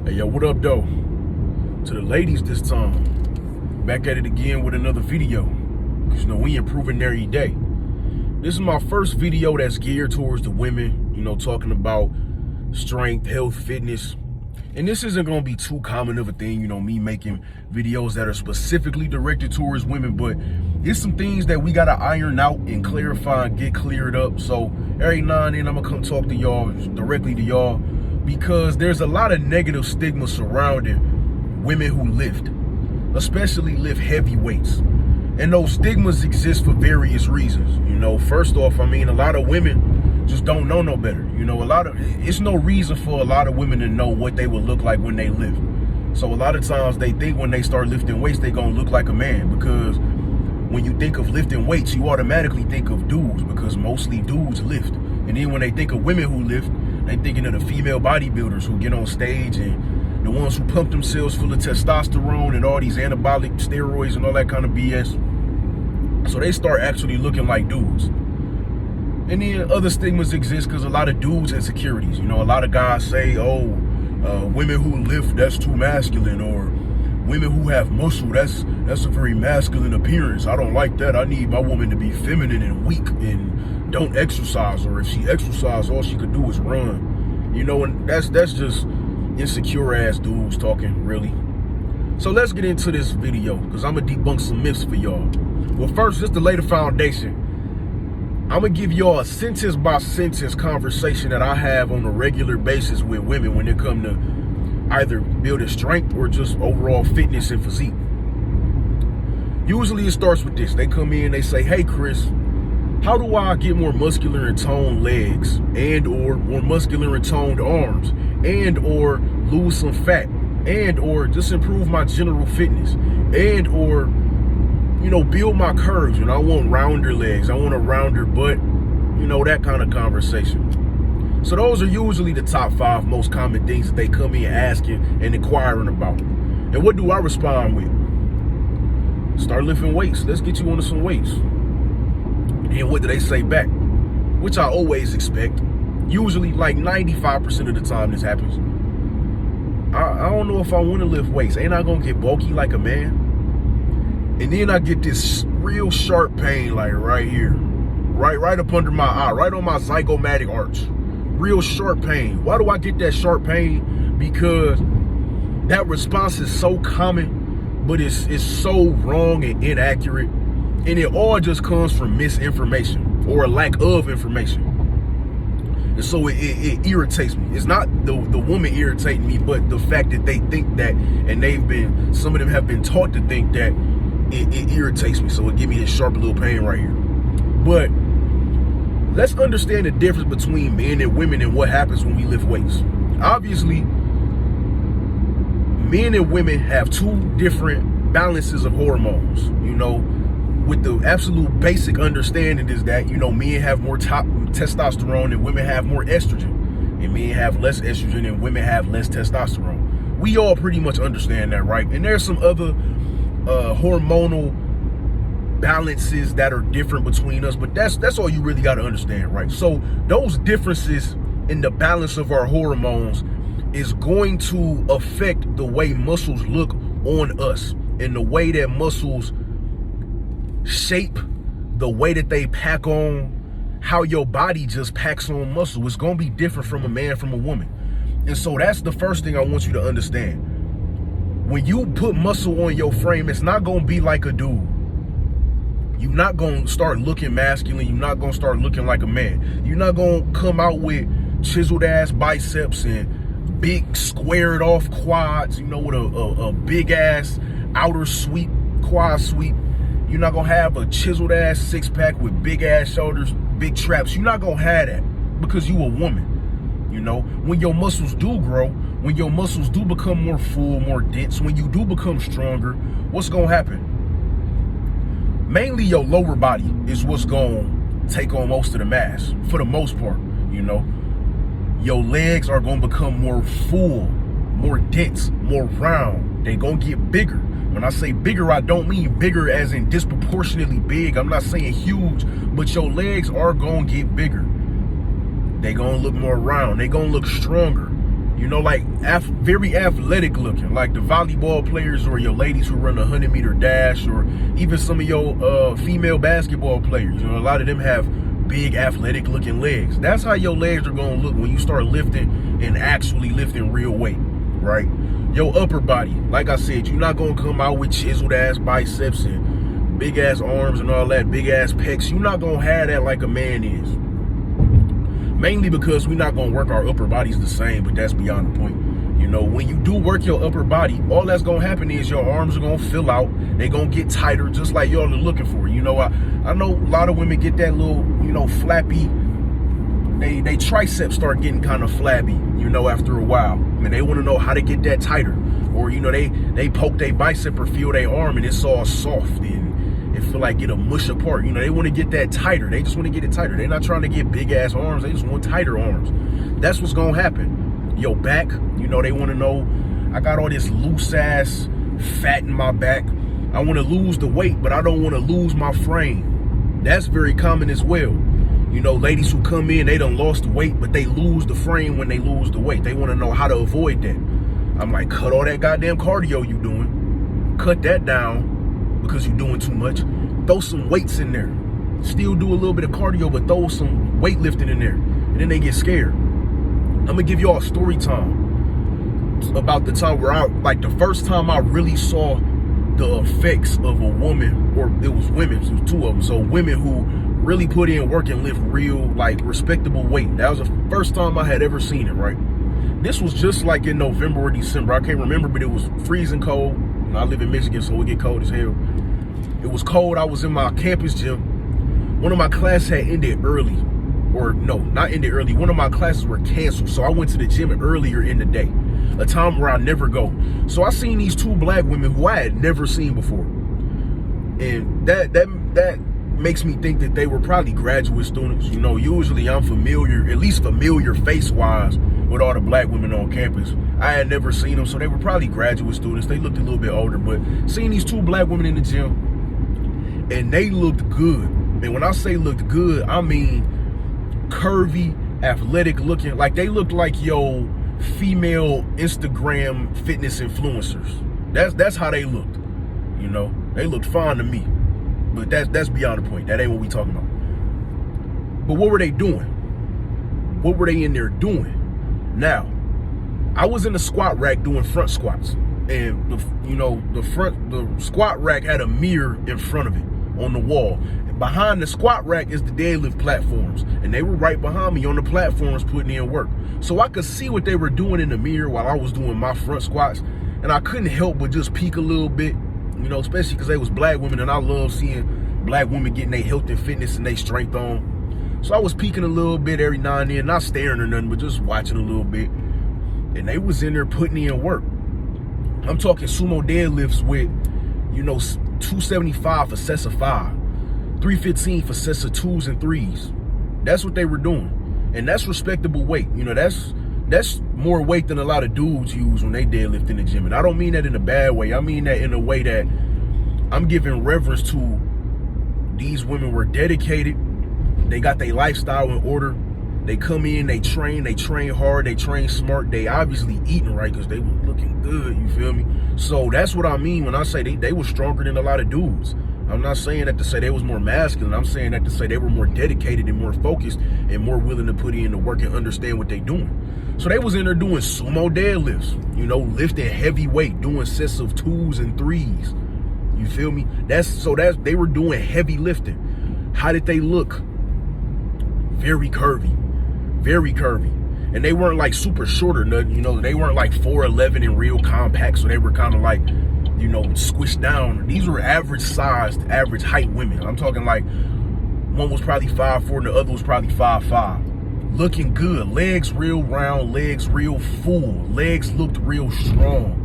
Hey, yo, what up, though? To the ladies this time. Back at it again with another video. Because, we improving every day. This is my first video that's geared towards the women, talking about strength, health, fitness. And this isn't going to be too common of a thing, me making videos that are specifically directed towards women. But it's some things that we got to iron out and clarify and get cleared up. So every now and then I'm going to come talk to y'all, directly to y'all. Because there's a lot of negative stigma surrounding women who lift, especially lift heavy weights. And those stigmas exist for various reasons. First off, a lot of women just don't know no better. It's no reason for a lot of women to know what they will look like when they lift. So a lot of times they think when they start lifting weights, they're going to look like a man. Because when you think of lifting weights, you automatically think of dudes, because mostly dudes lift. And then when they think of women who lift, they thinking of the female bodybuilders who get on stage and the ones who pump themselves full of testosterone and all these anabolic steroids and all that kind of BS. So they start actually looking like dudes. And then other stigmas exist because a lot of dudes insecurities. A lot of guys say, women who lift, that's too masculine, or women who have muscle, that's a very masculine appearance. I don't like that. I need my woman to be feminine and weak and don't exercise, or if she exercises, all she could do is run. And that's just insecure ass dudes talking, really. So let's get into this video, because I'm gonna debunk some myths for y'all. Well, first, just to lay the foundation, I'm gonna give y'all a sentence by sentence conversation that I have on a regular basis with women when it come to either building strength or just overall fitness and physique. Usually it starts with this. They come in, they say, hey Chris, how do I get more muscular and toned legs, and or more muscular and toned arms, and or lose some fat, and or just improve my general fitness, and or build my curves? I want rounder legs, I want a rounder butt, that kind of conversation. So those are usually the top 5 most common things that they come in asking and inquiring about. And what do I respond with? Start lifting weights. Let's get you onto some weights. And what do they say back? Which I always expect. Usually like 95% of the time this happens. I don't know if I want to lift weights. Ain't I gonna get bulky like a man? And then I get this real sharp pain, like right here. Right up under my eye, right on my zygomatic arch. Real sharp pain. Why do I get that sharp pain? Because that response is so common, but it's so wrong and inaccurate. And it all just comes from misinformation or a lack of information. And so it irritates me. It's not the woman irritating me, but the fact that they think that, and some of them have been taught to think that it irritates me. So it gives me this sharp little pain right here. But let's understand the difference between men and women and what happens when we lift weights. Obviously, men and women have 2 different balances of hormones, with the absolute basic understanding is that, men have more testosterone and women have more estrogen. And men have less estrogen and women have less testosterone. We all pretty much understand that, right? And there's some other hormonal balances that are different between us, but that's all you really got to understand, right? So those differences in the balance of our hormones is going to affect the way muscles look on us, and the way that muscles shape, the way that they pack on, how your body just packs on muscle. It's going to be different from a man, from a woman. And so that's the first thing I want you to understand. When you put muscle on your frame, it's not going to be like a dude. You're not going to start looking masculine. You're not going to start looking like a man. You're not going to come out with chiseled ass biceps and big squared off quads, with a big ass outer sweep, quad sweep. You're not going to have a chiseled ass 6-pack with big ass shoulders, big traps. You're not going to have that because you a woman. When your muscles do grow, when your muscles do become more full, more dense, when you do become stronger, what's going to happen? Mainly your lower body is what's going to take on most of the mass, for the most part. Your legs are going to become more full, more dense, more round. They're going to get bigger. When I say bigger, I don't mean bigger as in disproportionately big. I'm not saying huge, but your legs are going to get bigger. They're going to look more round. They're going to look stronger. You know, like very athletic looking, like the volleyball players or your ladies who run the 100-meter dash, or even some of your female basketball players. You know, a lot of them have big athletic looking legs. That's how your legs are gonna look when you start lifting and actually lifting real weight, right? Your upper body, like I said, you're not gonna come out with chiseled ass biceps and big ass arms and all that, big ass pecs. You're not gonna have that like a man is. Mainly because we're not gonna work our upper bodies the same, but that's beyond the point. You know, when you do work your upper body, all that's gonna happen is your arms are gonna fill out, they gonna get tighter, just like y'all are looking for. You know, I know a lot of women get that little, you know, flappy, they triceps start getting kind of flabby, you know, after a while. And they wanna know how to get that tighter. Or, you know, they poke their bicep or feel their arm and it's all soft and it feel like it'll mush apart. You know, they want to get that tighter. They just want to get it tighter. They're not trying to get big ass arms. They just want tighter arms. That's what's going to happen. Your back, you know, they want to know, I got all this loose ass fat in my back. I want to lose the weight, but I don't want to lose my frame. That's very common as well. You know, ladies who come in, they done lost the weight, but they lose the frame when they lose the weight. They want to know how to avoid that. I'm like, cut all that goddamn cardio you doing. Cut that down. Because you're doing too much. Throw some weights in there. Still do a little bit of cardio, but throw some weightlifting in there. And then they get scared. I'm gonna give y'all a story time about the time where like the first time I really saw the effects of a woman, or it was women, it was two of them. So women who really put in work and lift real, like respectable weight. That was the first time I had ever seen it, right? This was just like in November or December. I can't remember, but it was freezing cold. I live in Michigan, so it get cold as hell. It was cold. I was in my campus gym. One of my classes had ended early. Or no, not ended early. One of my classes were canceled. So I went to the gym earlier in the day. A time where I never go. So I seen these two black women who I had never seen before. And that makes me think that they were probably graduate students. You know, usually I'm familiar, at least familiar face-wise, with all the black women on campus. I had never seen them, so they were probably graduate students. They looked a little bit older, but seeing these two black women in the gym, and they looked good. And when I say looked good, I mean curvy, athletic looking. Like they looked like your female Instagram fitness influencers. That's how they looked. You know, they looked fine to me. But that's beyond the point. That ain't what we talking about. But what were they doing? What were they in there doing? Now, I was in the squat rack doing front squats, and the squat rack had a mirror in front of it on the wall. And behind the squat rack is the deadlift platforms, and they were right behind me on the platforms putting in work. So I could see what they were doing in the mirror while I was doing my front squats, and I couldn't help but just peek a little bit, you know, especially because they was black women, and I love seeing black women getting their health and fitness and their strength on. So I was peeking a little bit every now and then, not staring or nothing, but just watching a little bit. And they was in there putting in work. I'm talking sumo deadlifts with, you know, 275 for sets of 5, 315 for sets of 2s and 3s. That's what they were doing. And that's respectable weight. You know, that's more weight than a lot of dudes use when they deadlift in the gym. And I don't mean that in a bad way. I mean that in a way that I'm giving reverence to these women were dedicated. They got their lifestyle in order. They come in, they train hard, they train smart. They obviously eating right because they were looking good, you feel me? So that's what I mean when I say they were stronger than a lot of dudes. I'm not saying that to say they was more masculine. I'm saying that to say they were more dedicated and more focused and more willing to put in the work and understand what they doing. So they was in there doing sumo deadlifts, you know, lifting heavy weight, doing sets of 2s and 3s. You feel me? They were doing heavy lifting. How did they look? Very curvy. Very curvy. And they weren't like super short or nothing, you know, they weren't like 4'11" and real compact, so they were kind of like, you know, squished down. These were average sized, average height women. I'm talking like one was probably 5'4" and the other was probably 5'5". Looking good, legs real round, legs real full, legs looked real strong.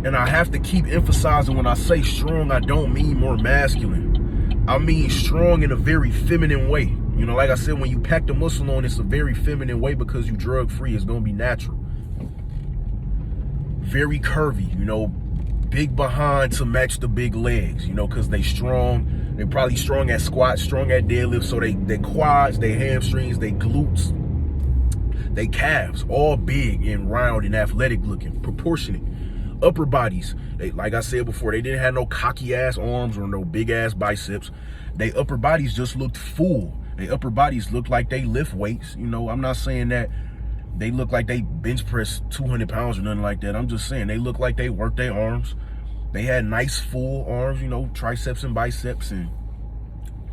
And I have to keep emphasizing when I say strong, I don't mean more masculine. I mean strong in a very feminine way. You know, like I said, when you pack the muscle on, it's a very feminine way because you drug free. It's going to be natural. Very curvy, you know, big behind to match the big legs, you know, because they strong. They're probably strong at squats, strong at deadlifts. So they quads, they hamstrings, they glutes, They calves, all big and round and athletic looking, proportionate. Upper bodies, they, like I said before, they didn't have no cocky ass arms or no big ass biceps. They upper bodies just looked full. They upper bodies looked like they lift weights. You know, I'm not saying that they look like they bench press 200 pounds or nothing like that. I'm just saying they look like they work their arms. They had nice full arms, you know, triceps and biceps, and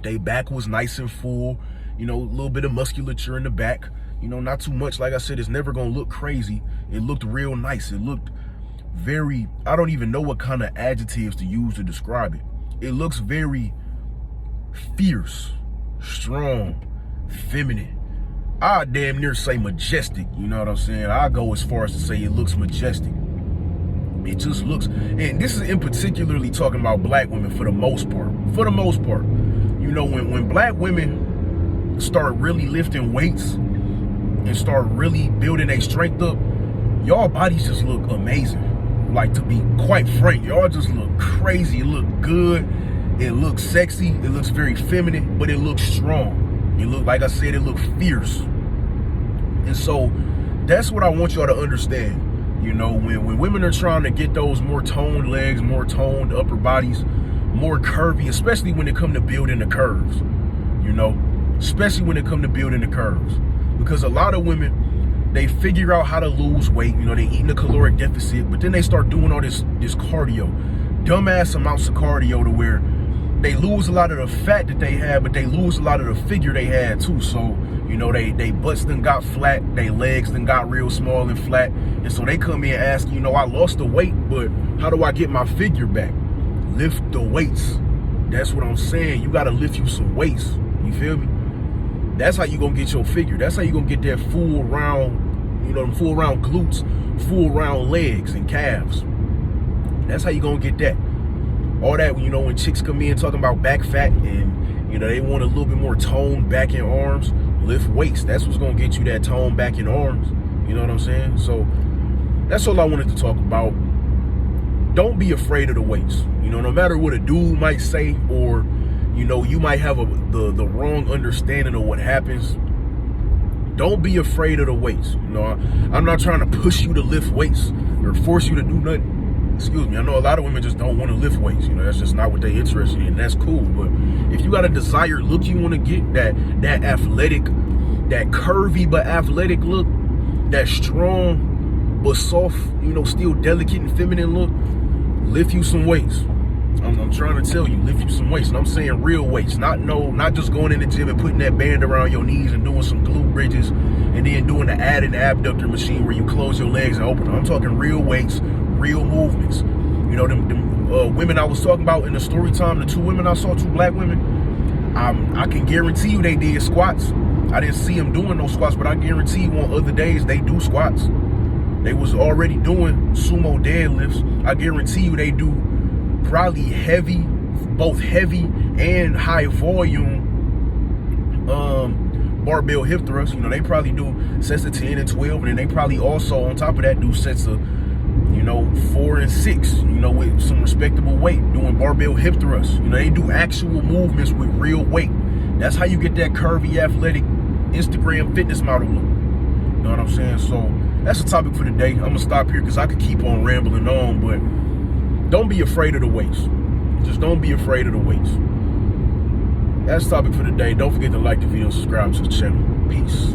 their back was nice and full. You know, a little bit of musculature in the back. You know, not too much. Like I said, it's never gonna look crazy. It looked real nice. It looked very, I don't even know what kind of adjectives to use to describe it. It looks very fierce, strong, feminine. I damn near say majestic, you know what I'm saying? I go as far as to say it looks majestic. It just looks, and this is in particularly talking about black women for the most part. For the most part, you know, when black women start really lifting weights and start really building their strength up, y'all bodies just look amazing. Like, to be quite frank, y'all just look crazy. It look good. It looks sexy. It looks very feminine, but it looks strong. It look, like I said, it looks fierce. And so that's what I want y'all to understand. You know, when women are trying to get those more toned legs, more toned upper bodies, more curvy, especially when it come to building the curves, you know, especially when it come to building the curves. Because a lot of women, they figure out how to lose weight, you know, they eating a caloric deficit, but then they start doing all this cardio, dumbass amounts of cardio, to where they lose a lot of the fat that they had, but they lose a lot of the figure they had too. So, you know, they butts then got flat, they legs then got real small and flat. And so they come in asking, you know, I lost the weight, but how do I get my figure back? Lift the weights. That's what I'm saying. You gotta lift you some weights. You feel me? That's how you gonna get your figure. That's how you gonna get that full round, you know, them full round glutes, full round legs and calves. That's how you gonna get that. All that, you know, when chicks come in talking about back fat and, you know, they want a little bit more toned back and arms, lift weights. That's what's gonna get you that toned back and arms. You know what I'm saying? So that's all I wanted to talk about. Don't be afraid of the weights. You know, no matter what a dude might say, or, you know, you might have the wrong understanding of what happens. Don't be afraid of the weights. You know, I'm not trying to push you to lift weights or force you to do nothing. Excuse me. I know a lot of women just don't want to lift weights. You know, that's just not what they're interested in. That's cool. But if you got a desired look you want to get, that athletic, that curvy but athletic look, that strong but soft, you know, still delicate and feminine look, lift you some weights. I'm trying to tell you, lift you some weights. And I'm saying real weights, not just going in the gym and putting that band around your knees and doing some glute bridges and then doing the add and abductor machine where you close your legs and open them. I'm talking real weights, real movements. You know, them women I was talking about in the story time, the two women I saw, two black women, I can guarantee you they did squats. I didn't see them doing no squats, but I guarantee you on other days they do squats. They was already doing sumo deadlifts. I guarantee you they do probably heavy, both heavy and high volume barbell hip thrusts. You know, they probably do sets of 10 and 12, and then they probably also on top of that do sets of, you know, 4 and 6, you know, with some respectable weight, doing barbell hip thrusts. You know, they do actual movements with real weight. That's how you get that curvy, athletic Instagram fitness model look. You know what I'm saying? So that's the topic for today. I'm gonna stop here because I could keep on rambling on, but don't be afraid of the weights. Just don't be afraid of the weights. That's the topic for today. Don't forget to like the video and subscribe to the channel. Peace.